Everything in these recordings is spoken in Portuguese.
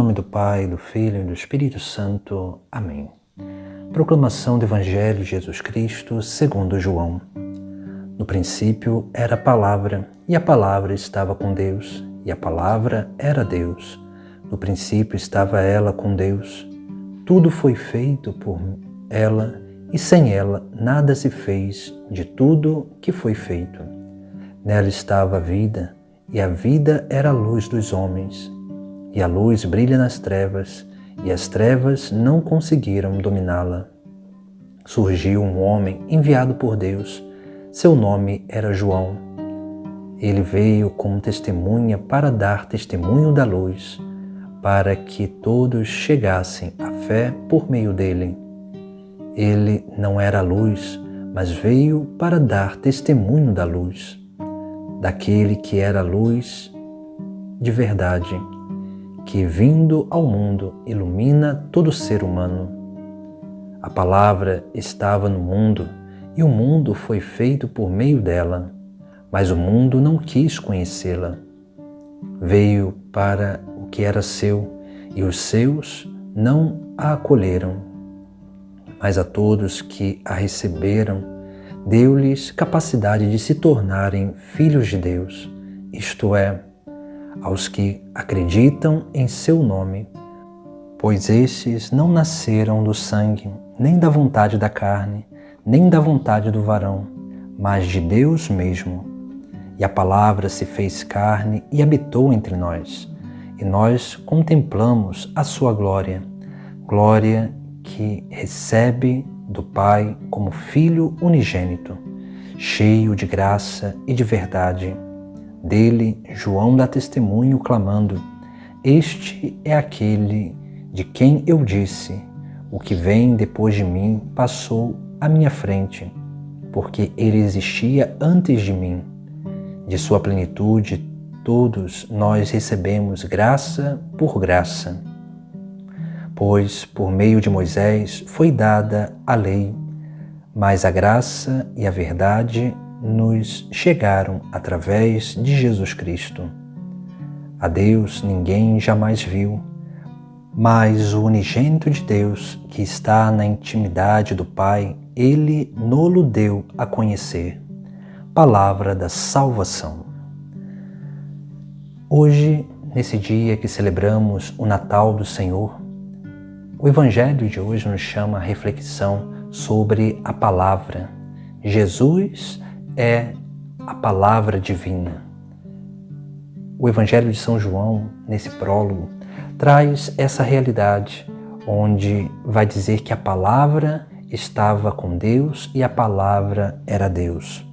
nome do Pai, do Filho e do Espírito Santo. Amém. Proclamação do Evangelho de Jesus Cristo segundo João. No princípio era a Palavra, e a Palavra estava com Deus, e a Palavra era Deus. No princípio estava ela com Deus. Tudo foi feito por ela, e sem ela nada se fez de tudo que foi feito. Nela estava a vida, e a vida era a luz dos homens. E a luz brilha nas trevas, e as trevas não conseguiram dominá-la. Surgiu um homem enviado por Deus. Seu nome era João. Ele veio como testemunha para dar testemunho da luz, para que todos chegassem à fé por meio dele. Ele não era a luz, mas veio para dar testemunho da luz, daquele que era a luz de verdade, que vindo ao mundo ilumina todo ser humano. A palavra estava no mundo, e o mundo foi feito por meio dela, mas o mundo não quis conhecê-la. Veio para o que era seu, e os seus não a acolheram. Mas a todos que a receberam, deu-lhes capacidade de se tornarem filhos de Deus, isto é, aos que acreditam em seu nome, pois estes não nasceram do sangue, nem da vontade da carne, nem da vontade do varão, mas de Deus mesmo. E a palavra se fez carne e habitou entre nós, e nós contemplamos a sua glória, glória que recebe do Pai como Filho unigênito, cheio de graça e de verdade. Dele, João dá testemunho clamando: Este é aquele de quem eu disse, o que vem depois de mim passou à minha frente, porque ele existia antes de mim. De sua plenitude, todos nós recebemos graça por graça. Pois, por meio de Moisés, foi dada a lei, mas a graça e a verdade nos chegaram através de Jesus Cristo. A Deus ninguém jamais viu, mas o unigênito de Deus, que está na intimidade do Pai, Ele no-lo deu a conhecer. Palavra da salvação. Hoje, nesse dia que celebramos o Natal do Senhor, o Evangelho de hoje nos chama a reflexão sobre a Palavra. Jesus é a Palavra divina. O Evangelho de São João, nesse prólogo, traz essa realidade, onde vai dizer que a Palavra estava com Deus e a Palavra era Deus.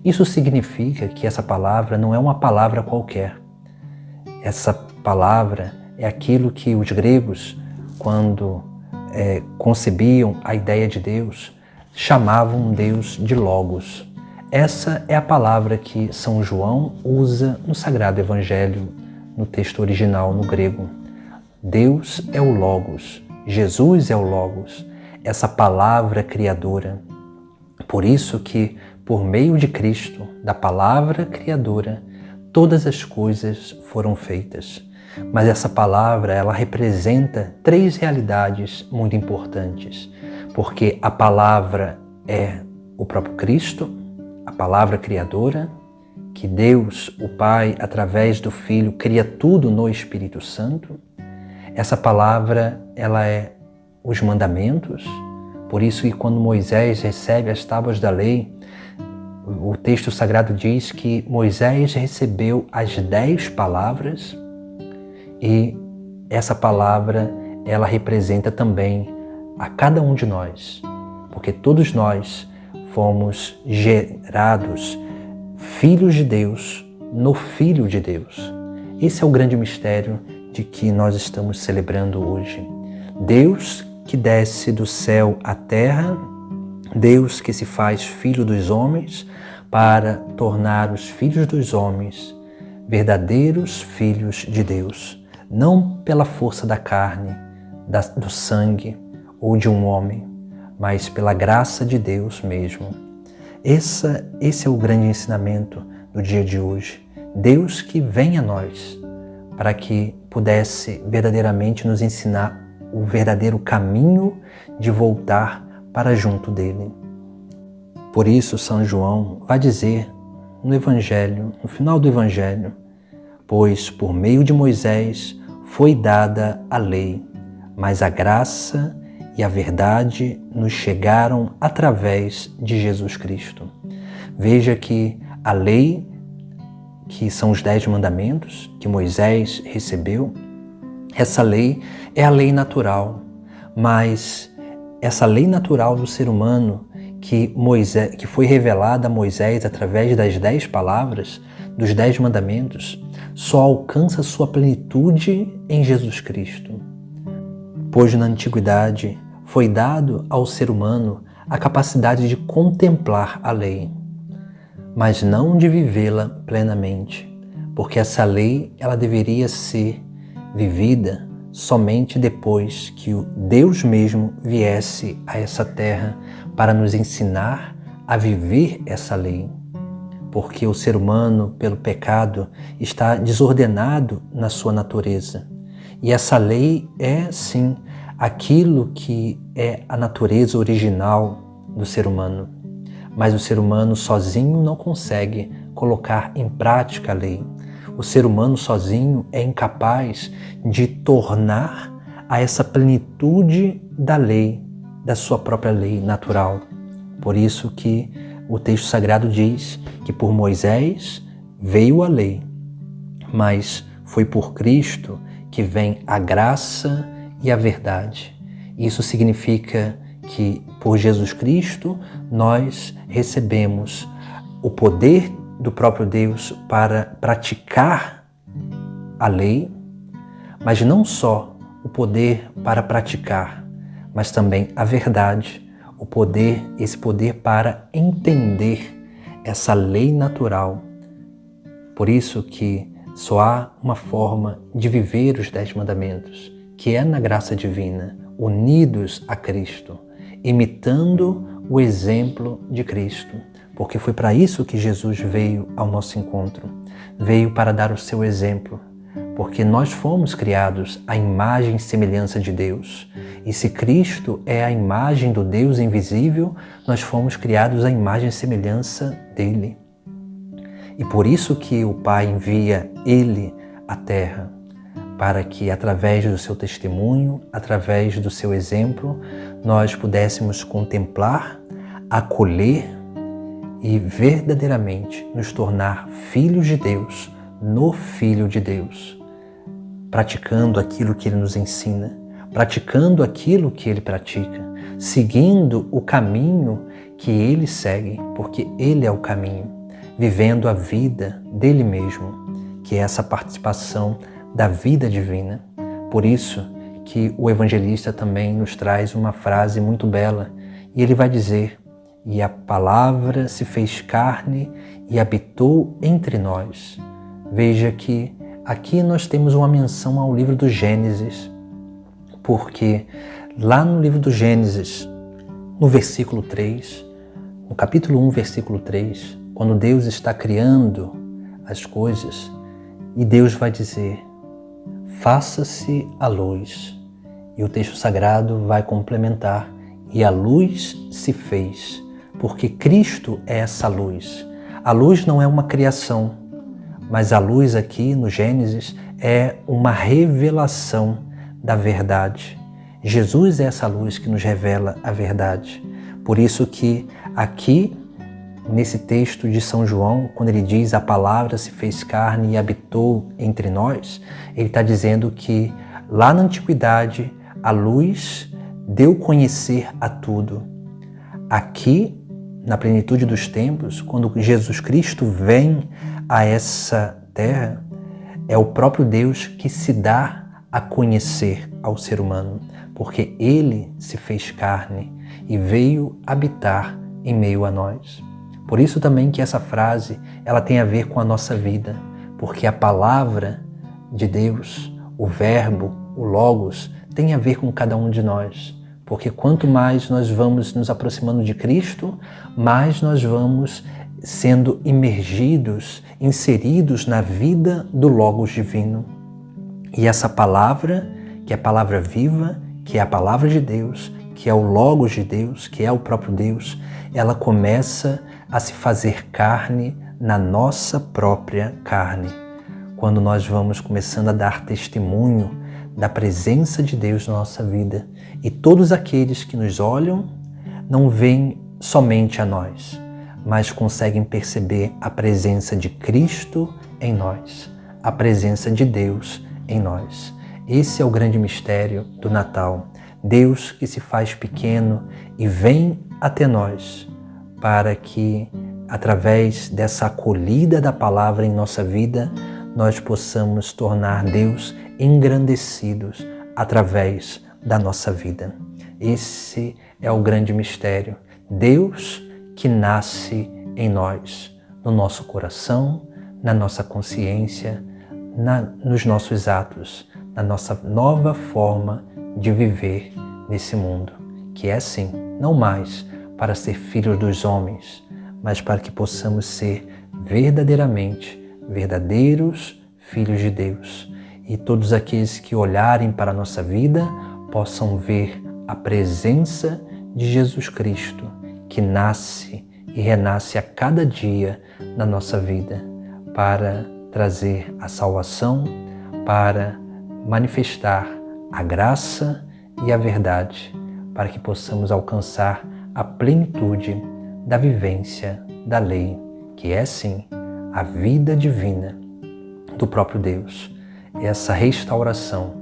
Isso significa que essa palavra não é uma palavra qualquer. Essa palavra é aquilo que os gregos, quando concebiam a ideia de Deus, chamavam Deus de Logos. Essa é a palavra que São João usa no Sagrado Evangelho, no texto original, no grego. Deus é o Logos, Jesus é o Logos, essa palavra criadora. Por isso que, por meio de Cristo, da palavra criadora, todas as coisas foram feitas. Mas essa palavra, ela representa três realidades muito importantes, porque a palavra é o próprio Cristo, a palavra criadora, que Deus, o Pai, através do Filho, cria tudo no Espírito Santo. Essa palavra, ela é os mandamentos, por isso que quando Moisés recebe as tábuas da lei, o texto sagrado diz que Moisés recebeu as 10 palavras e essa palavra, ela representa também a cada um de nós, porque todos nós fomos gerados filhos de Deus no Filho de Deus. Esse é o grande mistério de que nós estamos celebrando hoje. Deus que desce do céu à terra, Deus que se faz filho dos homens para tornar os filhos dos homens verdadeiros filhos de Deus, não pela força da carne, do sangue ou de um homem, mas pela graça de Deus mesmo. Esse é o grande ensinamento do dia de hoje. Deus que vem a nós para que pudesse verdadeiramente nos ensinar o verdadeiro caminho de voltar para junto dele. Por isso, São João vai dizer no Evangelho, no final do Evangelho: pois por meio de Moisés foi dada a lei, mas a graça e a verdade nos chegaram através de Jesus Cristo. Veja que a lei, que são os 10 mandamentos que Moisés recebeu, essa lei é a lei natural, mas essa lei natural do ser humano que foi revelada a Moisés através das 10 palavras, dos 10 mandamentos, só alcança sua plenitude em Jesus Cristo. Pois na antiguidade foi dado ao ser humano a capacidade de contemplar a lei, mas não de vivê-la plenamente, porque essa lei ela deveria ser vivida somente depois que o Deus mesmo viesse a essa terra para nos ensinar a viver essa lei. Porque o ser humano, pelo pecado, está desordenado na sua natureza. E essa lei é, sim, aquilo que é a natureza original do ser humano. Mas o ser humano sozinho não consegue colocar em prática a lei. O ser humano sozinho é incapaz de tornar a essa plenitude da lei, da sua própria lei natural. Por isso que o texto sagrado diz que por Moisés veio a lei, mas foi por Cristo que vem a graça e a verdade. Isso significa que por Jesus Cristo nós recebemos o poder do próprio Deus para praticar a lei, mas não só o poder para praticar, mas também a verdade, esse poder para entender essa lei natural. Por isso que só há uma forma de viver os 10 mandamentos, que é na graça divina, unidos a Cristo, imitando o exemplo de Cristo. Porque foi para isso que Jesus veio ao nosso encontro. Veio para dar o seu exemplo. Porque nós fomos criados à imagem e semelhança de Deus. E se Cristo é a imagem do Deus invisível, nós fomos criados à imagem e semelhança dele. E por isso que o Pai envia ele à terra, para que através do seu testemunho, através do seu exemplo, nós pudéssemos contemplar, acolher e verdadeiramente nos tornar filhos de Deus, no Filho de Deus, praticando aquilo que Ele nos ensina, praticando aquilo que Ele pratica, seguindo o caminho que Ele segue, porque Ele é o caminho, vivendo a vida dele mesmo, que é essa participação da vida divina. Por isso que o evangelista também nos traz uma frase muito bela, e ele vai dizer: e a palavra se fez carne e habitou entre nós. Veja que aqui nós temos uma menção ao livro do Gênesis, porque lá no livro do Gênesis, no versículo 3, no capítulo 1, versículo 3, quando Deus está criando as coisas, e Deus vai dizer: faça-se a luz. E o texto sagrado vai complementar: e a luz se fez. Porque Cristo é essa luz. A luz não é uma criação, mas a luz aqui no Gênesis é uma revelação da verdade. Jesus é essa luz que nos revela a verdade. Por isso que aqui, nesse texto de São João, quando ele diz a palavra se fez carne e habitou entre nós, ele está dizendo que lá na antiguidade a luz deu conhecer a tudo. Aqui, na plenitude dos tempos, quando Jesus Cristo vem a essa terra, é o próprio Deus que se dá a conhecer ao ser humano, porque Ele se fez carne e veio habitar em meio a nós. Por isso também que essa frase ela tem a ver com a nossa vida, porque a palavra de Deus, o verbo, o logos, tem a ver com cada um de nós. Porque quanto mais nós vamos nos aproximando de Cristo, mais nós vamos sendo imergidos, inseridos na vida do Logos divino. E essa palavra, que é a palavra viva, que é a palavra de Deus, que é o Logos de Deus, que é o próprio Deus, ela começa a se fazer carne na nossa própria carne. Quando nós vamos começando a dar testemunho da presença de Deus na nossa vida. E todos aqueles que nos olham não veem somente a nós, mas conseguem perceber a presença de Cristo em nós, a presença de Deus em nós. Esse é o grande mistério do Natal. Deus que se faz pequeno e vem até nós para que, através dessa acolhida da palavra em nossa vida, nós possamos tornar Deus engrandecidos através da nossa vida. Esse é o grande mistério. Deus que nasce em nós, no nosso coração, na nossa consciência, nos nossos atos, na nossa nova forma de viver nesse mundo, que é sim, não mais para ser filhos dos homens, mas para que possamos ser verdadeiramente verdadeiros filhos de Deus. E todos aqueles que olharem para a nossa vida possam ver a presença de Jesus Cristo, que nasce e renasce a cada dia na nossa vida, para trazer a salvação, para manifestar a graça e a verdade, para que possamos alcançar a plenitude da vivência da lei, que é sim a vida divina do próprio Deus, essa restauração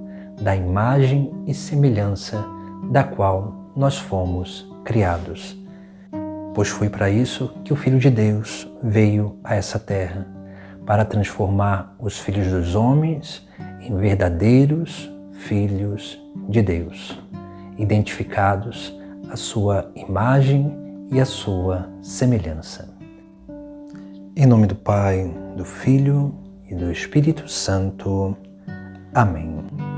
da imagem e semelhança da qual nós fomos criados. Pois foi para isso que o Filho de Deus veio a essa terra, para transformar os filhos dos homens em verdadeiros filhos de Deus, identificados à sua imagem e à sua semelhança. Em nome do Pai, do Filho e do Espírito Santo. Amém.